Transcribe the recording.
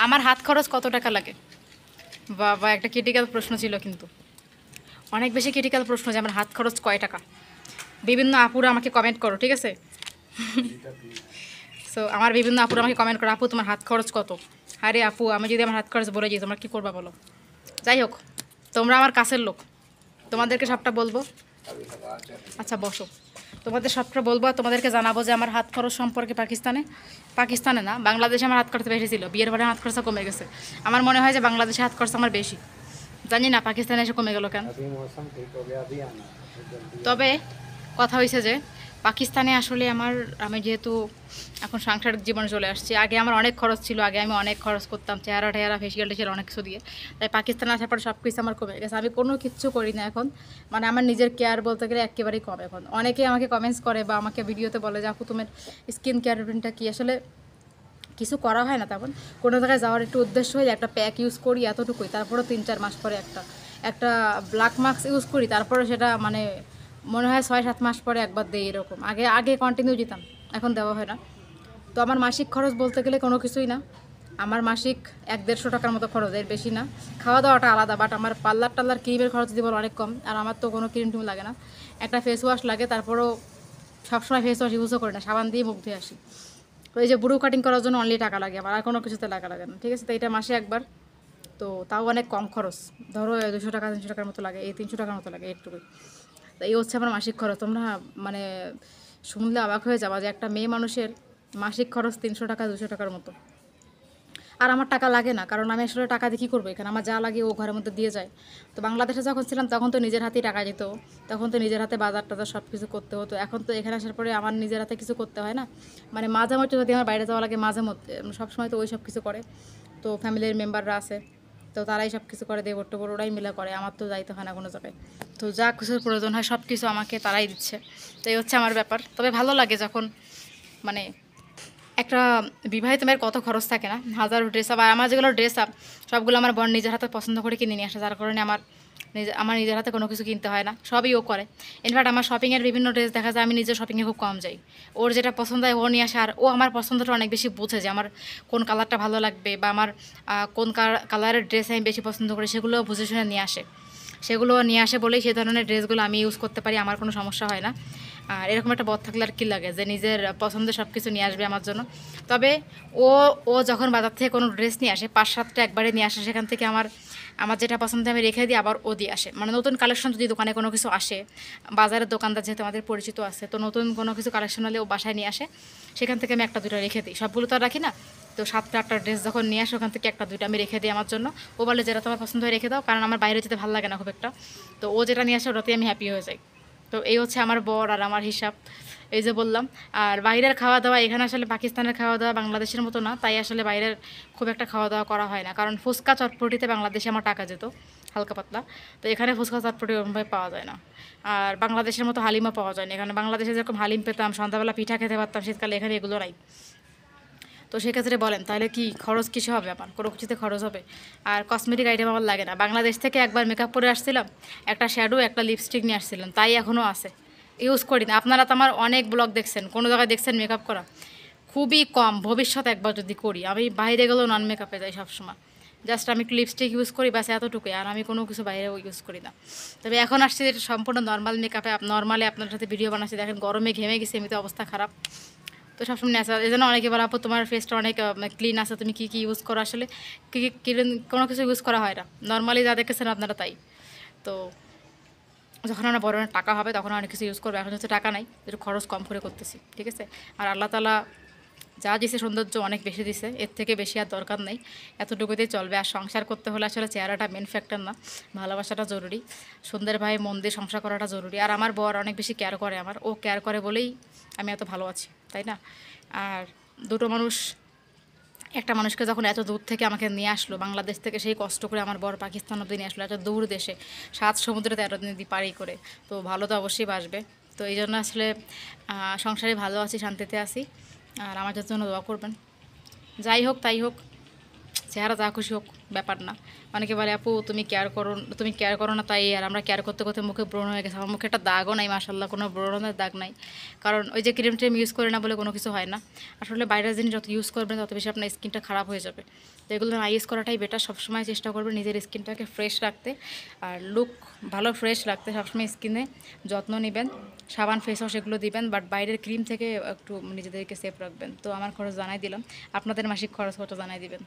আমার হাত খরচ কত টাকা লাগে? বাবা, একটা ক্রিটিক্যাল প্রশ্ন ছিল কিন্তু, অনেক বেশি ক্রিটিক্যাল প্রশ্ন যে আমার হাত খরচ কয় টাকা। বিভিন্ন আপুরা আমাকে কমেন্ট করো, ঠিক আছে? সো আমার বিভিন্ন আপুরা আমাকে কমেন্ট করো, আপু তোমার হাত খরচ কত? আরে আপু, আমি যদি আমার হাত খরচ বলে যাই তোমরা কী করবা বলো? যাই হোক, তোমরা আমার কাছের লোক, তোমাদেরকে সবটা বলবো। আচ্ছা বসো, তোমাদের সবটা বলবো আর তোমাদেরকে জানাবো যে আমার হাত খরচ সম্পর্কে পাকিস্তানে না, বাংলাদেশে আমার হাত খরচ বেশি ছিল, বিয়ের পরে হাত খরচা কমে গেছে। আমার মনে হয় যে বাংলাদেশে হাত খরচ আমার বেশি, জানি না পাকিস্তানে এসে কমে গেল কেন। তবে কথা হয়েছে যে পাকিস্তানে আসলে আমি যেহেতু এখন সাংসারিক জীবনে চলে আসছি, আগে আমার অনেক খরচ ছিল, আগে আমি অনেক খরচ করতাম চেহারা টেহারা ফেসিয়াল টেসিয়াল অনেক কিছু দিয়ে। তাই পাকিস্তানে আসার পর সব কিছু আমার কমে গেছে, আমি কোনো কিচ্ছু করি না এখন। মানে আমার নিজের কেয়ার বলতে গেলে একেবারেই কম এখন। অনেকেই আমাকে কমেন্টস করে বা আমাকে ভিডিওতে বলে যে আপু তোমার স্কিন কেয়ার রুটিনটা কী? আসলে কিছু করা হয় না তেমন। কোনো জায়গায় যাওয়ার একটু উদ্দেশ্য হয়ে একটা প্যাক ইউজ করি এতটুকুই, তারপরেও 3-4 মাস পরে একটা ব্ল্যাক মাস্ক ইউজ করি, তারপরে সেটা মানে মনে হয় 6-7 মাস পরে একবার দেই এরকম। আগে আগে কন্টিনিউ দিতাম, এখন দেওয়া হয় না। তো আমার মাসিক খরচ বলতে গেলে কোনো কিছুই না, আমার মাসিক 100-150 টাকার মতো খরচ, এর বেশি না। খাওয়া দাওয়াটা আলাদা, বাট আমার পার্লার টার্লার ক্রিমের খরচ দিব অনেক কম। আর আমার তো কোনো ক্রিম টিম লাগে না, একটা ফেস ওয়াশ লাগে, তারপরেও সবসময় ফেস ওয়াশ ইউজও করি না, সাবান দিয়ে মুখ ধুয়ে আসি। তো এই যে ব্রু কাটিং করার জন্য অনলি টাকা লাগে আমার, আর কোনো কিছুতে টাকা লাগে না, ঠিক আছে? তো এটা মাসে একবার, তো তাও অনেক কম খরচ, ধরো 200 টাকা 300 টাকার মতো লাগে, এই 300 টাকার মতো লাগে এইটুকুই। তো এই হচ্ছে আমার মাসিক খরচ। তোমরা মানে শুনলে অবাক হয়ে যাবা যে একটা মেয়ে মানুষের মাসিক খরচ 300 টাকা 200 টাকার মতো। আর আমার টাকা লাগে না, কারণ আমি আসলে টাকা দিয়ে কী করবো, এখানে আমার যা লাগে ও ঘরের মধ্যে দিয়ে যায়। তো বাংলাদেশে যখন ছিলাম তখন তো নিজের হাতেই টাকা যেত, তখন তো নিজের হাতে বাজার টাজার সব কিছু করতে হতো। এখন তো এখানে আসার পরে আমার নিজের হাতে কিছু করতে হয় না, মানে মাঝে মধ্যে যদি আমার বাইরে যাওয়া লাগে, মাঝে মধ্যে, সবসময় তো ওই সব কিছু করে। তো ফ্যামিলির মেম্বাররা আছে, তো তারাই সব কিছু করে, দেবর টেবর ওরাই মিলে করে, আমার তো যাইতে হয় না কোনো জায়গায়। তো যা কিছুর প্রয়োজন হয় সব কিছু আমাকে তারাই দিচ্ছে। তো এই হচ্ছে আমার ব্যাপার। তবে ভালো লাগে যখন মানে একটা বিবাহিত মেয়ের কত খরচ থাকে না, হাজারো ড্রেস আপ। আর আমার যেগুলো ড্রেস আপ সবগুলো আমার বোন নিজের হাতে পছন্দ করে কিনে নিয়ে আসে, যার কারণে আমার নিজের হাতে কোনো কিছু কিনতে হয় না, সবই ও করে। ইনফ্যাক্ট আমার শপিংয়ের বিভিন্ন ড্রেস দেখা যায় আমি নিজের শপিংয়ে খুব কম যাই, ওর যেটা পছন্দ হয় ও নিয়ে আসে। আর ও আমার পছন্দটা অনেক বেশি বুঝে যে আমার কোন কালারটা ভালো লাগবে বা আমার কোন কালারের ড্রেস আমি বেশি পছন্দ করি, সেগুলো বুঝে শুনে নিয়ে আসে। সেগুলো নিয়ে আসে বলেই সে ধরনের ড্রেসগুলো আমি ইউজ করতে পারি, আমার কোনো সমস্যা হয় না। আর এরকম একটা বর থাকলে আর কী লাগে যে নিজের পছন্দের সব কিছু নিয়ে আসবে আমার জন্য। তবে ও ও যখন বাজার থেকে কোনো ড্রেস নিয়ে আসে 5-7টা একবারে নিয়ে আসে, সেখান থেকে আমার আমার যেটা পছন্দ আমি রেখে দিই, আবার ও দিয়ে আসে। মানে নতুন কালেকশন যদি দোকানে কোনো কিছু আসে, বাজারের দোকানদার যেহেতু আমাদের পরিচিত আছে, তো নতুন কোনো কিছু কালেকশন হলে ও বাসায় নিয়ে আসে, সেখান থেকে আমি 1-2টা রেখে দিই, সবগুলো তো আর রাখি না। তো 7টা-8টা ড্রেস যখন নিয়ে আসে ওখান থেকে 1-2টা আমি রেখে দিই আমার জন্য। ও বলে যেটা তোমার পছন্দ হয় রেখে দাও, কারণ আমার বাইরে যেতে ভালো লাগে না খুব একটা। তো ও যেটা নিয়ে আসে ওটাতেই আমি হ্যাপি হয়ে যাই। তো এই হচ্ছে আমার বর আর আমার হিসাব, এই যে বললাম। আর বাইরের খাওয়া দাওয়া এখানে আসলে পাকিস্তানের খাওয়া দাওয়া বাংলাদেশের মতো না, তাই আসলে বাইরের খুব একটা খাওয়া দাওয়া করা হয় না, কারণ ফুচকা চটপটিতে বাংলাদেশে আমার টাকা যেত হালকা পাতলা, তো এখানে ফুচকা চটপটি ওরকমভাবে পাওয়া যায় না। আর বাংলাদেশের মতো হালিমও পাওয়া যায় না এখানে, বাংলাদেশে যেরকম হালিম পেতাম, সন্ধ্যাবেলা পিঠা খেতে পারতাম শীতকালে, এখানে এগুলো নাই। তো সেক্ষেত্রে বলেন তাহলে কি খরচ কিছু হবে? আমার কোনো কিছুতে খরচ হবে। আর কসমেটিক আইটেম আমার লাগে না, বাংলাদেশ থেকে একবার মেকআপ করে আসছিলাম, একটা শ্যাডো একটা লিপস্টিক নিয়ে আসছিলাম, তাই এখনও আছে, ইউজ করি না। আপনারা তো আমার অনেক ব্লগ দেখছেন, কোনো জায়গায় দেখছেন মেকআপ করা? খুবই কম, ভবিষ্যতে একবার যদি করি, আমি বাইরে গেলেও নন মেকআপে যাই সবসময়, জাস্ট আমি একটু লিপস্টিক ইউজ করি ব্যাস, এতটুকুই। আর আমি কোনো কিছু বাইরেও ইউজ করি না। তবে এখন আসছি যেটা সম্পূর্ণ নর্মাল মেকআপে, নর্মালি আপনার সাথে ভিডিও বানাচ্ছি, দেখেন গরমে ঘেমে গেছি, এমনিতে অবস্থা খারাপ। তো সবসময় ন্যাচারাল, এই জন্য অনেকে বলে আপু তোমার ফেসটা অনেক ক্লিন আছে, তুমি কী কী ইউজ করো? আসলে কী কী কোনো কিছু ইউজ করা হয় না, নর্মালি যা দেখেছেন আপনারা তাই। তো যখন আমরা বড় টাকা হবে তখন অনেক কিছু ইউজ করবো, এখন হচ্ছে টাকা নাই, একটু খরচ কম করে করতেছি, ঠিক আছে? আর আল্লাহ তাআলা যা দিছে সৌন্দর্য অনেক বেশি দিছে, এর থেকে বেশি আর দরকার নেই, এতটুকুতেই চলবে। আর সংসার করতে হলে আসলে চেহারাটা মেন ফ্যাক্টর না, ভালোবাসাটা জরুরি, সুন্দরভাবে মন দিয়ে সংসার করাটা জরুরি। আর আমার বর অনেক বেশি কেয়ার করে আমার, ও কেয়ার করে বলেই আমি এত ভালো আছি, তাই না? আর দুটো মানুষ, একটা মানুষকে যখন এত দূর থেকে আমাকে নিয়ে আসলো বাংলাদেশ থেকে, সেই কষ্ট করে আমার বর পাকিস্তান অব্দি নিয়ে আসলো, এত দূর দেশে 7 সমুদ্রে 13 দিন পাড়ি করে, তো ভালো তো অবশ্যই বাসবে। তো এই জন্য আসলে সংসারে ভালো আছি, শান্তিতে আছি। আর আমার জন্য দোয়া করবেন। যাই হোক তাই হোক, চেহারা যা খুশি হোক ব্যাপার না। অনেকে বলে আপু তুমি কেয়ার করো না তাই, আর আমরা কেয়ার করতে করতে মুখে ব্রণ হয়ে গেছে। আমার মুখে একটা দাগও নাই মাশাল্লাহ, কোনো ব্রণের দাগ নাই। কারণ ওই যে ক্রিম ট্রিম ইউজ করে না বলে কোনো কিছু হয় না। আসলে বাইরের জিনিস যত ইউজ করবেন তত বেশি আপনার স্কিনটা খারাপ হয়ে যাবে। তো এগুলো না ইউজ করাটাই বেটার। সবসময় চেষ্টা করবেন নিজের স্কিনটাকে ফ্রেশ রাখতে, আর লুক ভালো ফ্রেশ রাখতে। সবসময় স্কিনে যত্ন নেবেন, সাবান ফেস ওয়াশ এগুলো দিবেন, বাট বাইরের ক্রিম থেকে একটু নিজেদেরকে সেফ রাখবেন। তো আমার খরচ জানাই দিলাম, আপনাদের মাসিক খরচ কত জানাই দিবেন।